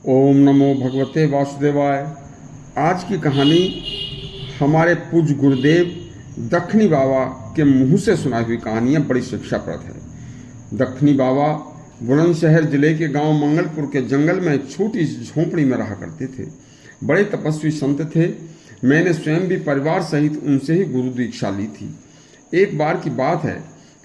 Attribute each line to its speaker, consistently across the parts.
Speaker 1: ओम नमो भगवते वासुदेवाय। आज की कहानी हमारे पूज्य गुरुदेव दक्षिणी बाबा के मुंह से सुनाई हुई कहानियाँ बड़ी शिक्षाप्रद है। दक्षिणी बाबा बुलंदशहर जिले के गांव मंगलपुर के जंगल में एक छोटी सी झोंपड़ी में रहा करते थे। बड़े तपस्वी संत थे। मैंने स्वयं भी परिवार सहित उनसे ही गुरु दीक्षा ली थी। एक बार की बात है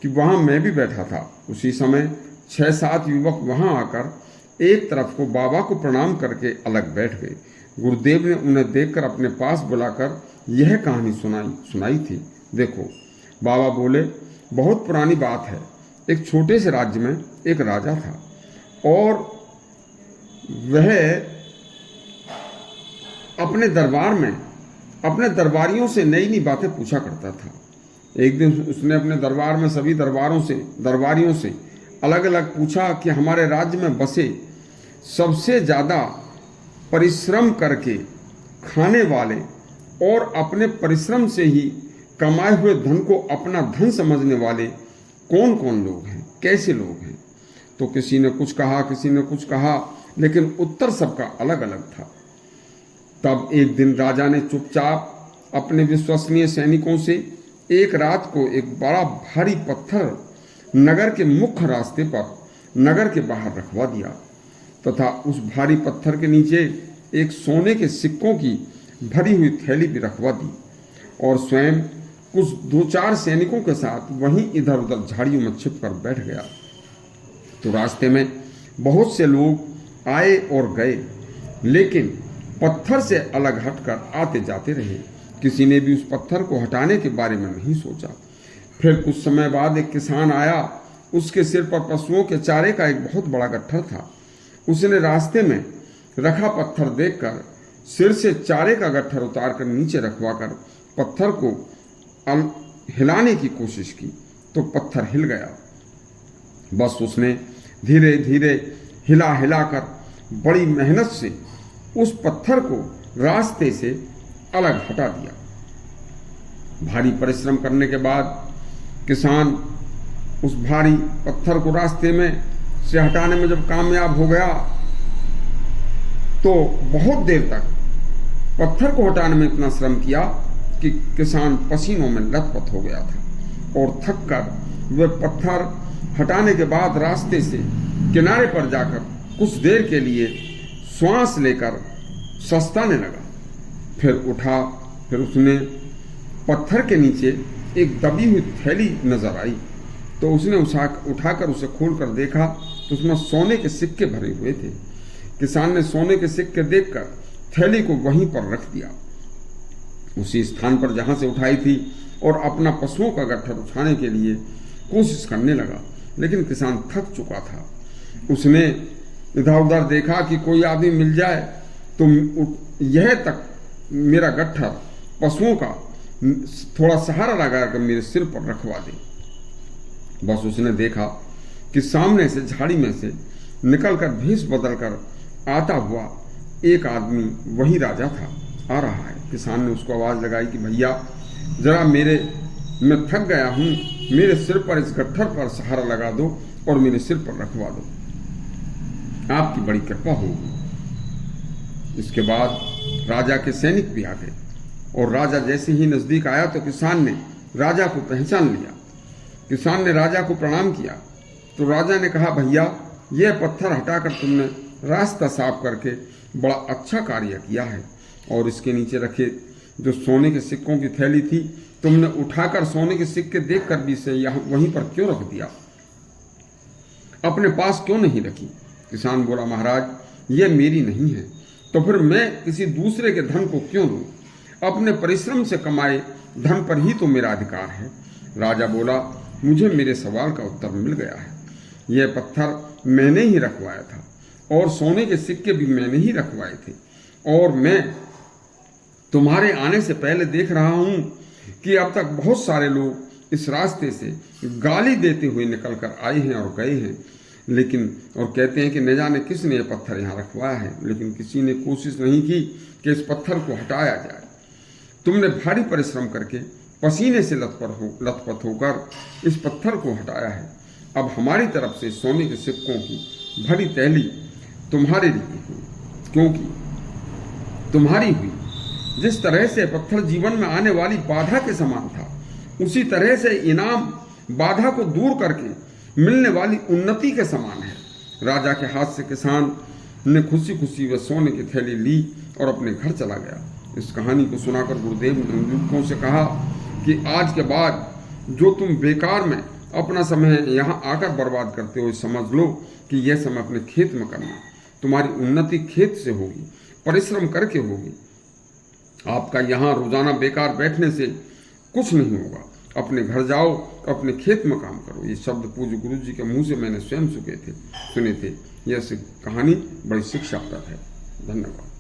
Speaker 1: कि वहाँ मैं भी बैठा था। उसी समय 6-7 युवक वहाँ आकर एक तरफ को बाबा को प्रणाम करके अलग बैठ गए। गुरुदेव ने उन्हें देखकर अपने पास बुलाकर यह कहानी सुनाई थी। देखो, बाबा बोले, बहुत पुरानी बात है। एक छोटे से राज्य में एक राजा था और वह अपने दरबार में अपने दरबारियों से नई नई बातें पूछा करता था। एक दिन उसने अपने दरबार में सभी दरबारियों से अलग अलग पूछा कि हमारे राज्य में बसे सबसे ज़्यादा परिश्रम करके खाने वाले और अपने परिश्रम से ही कमाए हुए धन को अपना धन समझने वाले कौन कौन लोग हैं, कैसे लोग हैं। तो किसी ने कुछ कहा, लेकिन उत्तर सबका अलग अलग था। तब एक दिन राजा ने चुपचाप अपने विश्वसनीय सैनिकों से एक रात को एक बड़ा भारी पत्थर नगर के मुख्य रास्ते पर नगर के बाहर रखवा दिया तथा उस भारी पत्थर के नीचे एक सोने के सिक्कों की भरी हुई थैली भी रखवा दी और स्वयं कुछ 2-4 सैनिकों के साथ वहीं इधर उधर झाड़ियों में छिपकर बैठ गया। तो रास्ते में बहुत से लोग आए और गए, लेकिन पत्थर से अलग हटकर आते जाते रहे। किसी ने भी उस पत्थर को हटाने के बारे में नहीं सोचा। फिर कुछ समय बाद एक किसान आया। उसके सिर पर पशुओं के चारे का एक बहुत बड़ा गट्ठर था। उसने रास्ते में रखा पत्थर देखकर सिर से चारे का गट्ठर उतारकर नीचे रखवाकर पत्थर को हिलाने की कोशिश की तो पत्थर हिल गया। बस उसने धीरे धीरे हिलाकर बड़ी मेहनत से उस पत्थर को रास्ते से अलग हटा दिया। भारी परिश्रम करने के बाद किसान उस भारी पत्थर को रास्ते में से हटाने में जब कामयाब हो गया तो बहुत देर तक पत्थर को हटाने में इतना श्रम किया कि किसान पसीनों में लथपथ हो गया था और थक कर वह पत्थर हटाने के बाद रास्ते से किनारे पर जाकर कुछ देर के लिए श्वास लेकर सस्ताने लगा। फिर उसने पत्थर के नीचे एक दबी हुई थैली नजर आई तो उसने उठाकर उसे खोलकर देखा तो उसमें सोने के सिक्के भरे हुए थे। किसान ने सोने के सिक्के देखकर थैली को वहीं पर रख दिया, उसी स्थान पर जहां से उठाई थी, और अपना पशुओं का गट्ठर उठाने के लिए कोशिश करने लगा। लेकिन किसान थक चुका था। उसने इधर उधर देखा कि कोई आदमी मिल जाए तो यह तक मेरा गट्ठर पशुओं का थोड़ा सहारा लगाकर मेरे सिर पर रखवा दे। बस उसने देखा कि सामने से झाड़ी में से निकलकर भेष बदलकर आता हुआ एक आदमी वही राजा था, आ रहा है। किसान ने उसको आवाज लगाई कि भैया जरा मैं थक गया हूँ, मेरे सिर पर इस गट्ठर पर सहारा लगा दो और मेरे सिर पर रखवा दो, आपकी बड़ी कृपा होगी। इसके बाद राजा के सैनिक भी आ गए और राजा जैसे ही नजदीक आया तो किसान ने राजा को पहचान लिया। किसान ने राजा को प्रणाम किया तो राजा ने कहा, भैया यह पत्थर हटाकर तुमने रास्ता साफ करके बड़ा अच्छा कार्य किया है, और इसके नीचे रखे जो सोने के सिक्कों की थैली थी तुमने उठाकर सोने के सिक्के देखकर भी इसे यहाँ वहीं पर क्यों रख दिया, अपने पास क्यों नहीं रखी। किसान बोला, महाराज यह मेरी नहीं है तो फिर मैं किसी दूसरे के धन को क्यों लूं, अपने परिश्रम से कमाए धन पर ही तो मेरा अधिकार है। राजा बोला, मुझे मेरे सवाल का उत्तर मिल गया है। यह पत्थर मैंने ही रखवाया था और सोने के सिक्के भी मैंने ही रखवाए थे, और मैं तुम्हारे आने से पहले देख रहा हूं कि अब तक बहुत सारे लोग इस रास्ते से गाली देते हुए निकल कर आए हैं और गए हैं, लेकिन और कहते हैं कि न जाने किसने यह पत्थर यहाँ रखवाया है, लेकिन किसी ने कोशिश नहीं की कि इस पत्थर को हटाया जाए। तुमने भारी परिश्रम करके पसीने से लथपथ होकर इस पत्थर को हटाया है। अब हमारी तरफ से सोने के सिक्कों की भरी थैली तुम्हारे लिए है। क्योंकि तुम्हारी हुई जिस तरह से पत्थर जीवन में आने वाली बाधा के समान था, उसी तरह से इनाम बाधा को दूर करके मिलने वाली उन्नति के समान है। राजा के हाथ से किसान ने खुशी खुशी वह सोने की थैली ली और अपने घर चला गया। इस कहानी को सुनाकर गुरुदेव ने युवकों से कहा कि आज के बाद जो तुम बेकार में अपना समय यहाँ आकर बर्बाद करते हो, समझ लो कि यह समय अपने खेत में करना। तुम्हारी उन्नति खेत से होगी, परिश्रम करके होगी। आपका यहाँ रोजाना बेकार बैठने से कुछ नहीं होगा। अपने घर जाओ, अपने खेत में काम करो। ये शब्द पूज्य गुरु जी के मुंह से मैंने स्वयं सुने थे। यह कहानी बड़ी शिक्षाप्रद है। धन्यवाद।